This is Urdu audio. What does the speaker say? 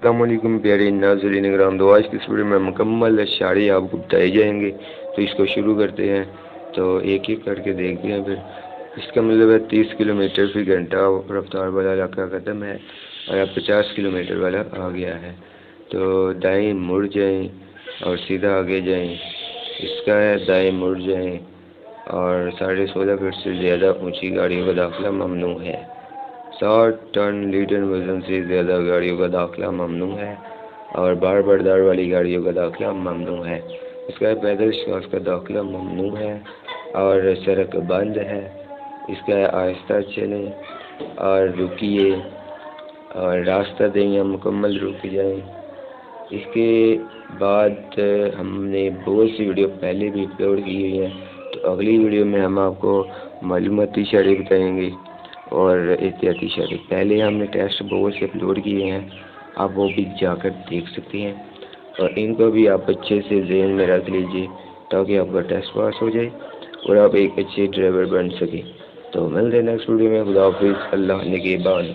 السلام علیکم پیارے ناظرین کرام، تو آج کی اس ویڈیو میں مکمل اشعاری آپ کو بتائے جائیں گے، تو اس کو شروع کرتے ہیں۔ تو ایک ایک کر کے دیکھتے ہیں۔ پھر اس کا مطلب ہے 30 کلومیٹر فی گھنٹہ رفتار والا علاقہ ختم ہے اور اب 50 کلومیٹر والا آ گیا ہے۔ تو دائیں مڑ جائیں اور سیدھا آگے جائیں۔ اس کا ہے دائیں مڑ جائیں اور 16.5 فٹ سے زیادہ اونچی گاڑیوں کا داخلہ ممنوع ہے۔ 60 ٹن لیٹر وزن سے زیادہ گاڑیوں کا داخلہ ممنوع ہے اور بار بردار والی گاڑیوں کا داخلہ ممنوع ہے۔ اس کا پیدل شخص کا داخلہ ممنوع ہے اور سڑک بند ہے۔ اس کا آہستہ چلیں اور رکیے اور راستہ دیں یا مکمل رک جائیں۔ اس کے بعد ہم نے بہت سی ویڈیو پہلے بھی اپلوڈ کی ہوئی ہیں، تو اگلی ویڈیو میں ہم آپ کو معلوماتی اشارے بتائیں گے اور احتیاطی اشارے۔ پہلے ہم نے ٹیسٹ بہت سے اپلوڈ کیے ہیں، آپ وہ بھی جا کر دیکھ سکتے ہیں اور ان کو بھی آپ اچھے سے ذہن میں رکھ لیجئے تاکہ آپ کا ٹیسٹ پاس ہو جائے اور آپ ایک اچھے ڈرائیور بن سکیں۔ تو ملتے ہیں نیکسٹ ویڈیو میں۔ خدا حافظ، اللہ نگہبان۔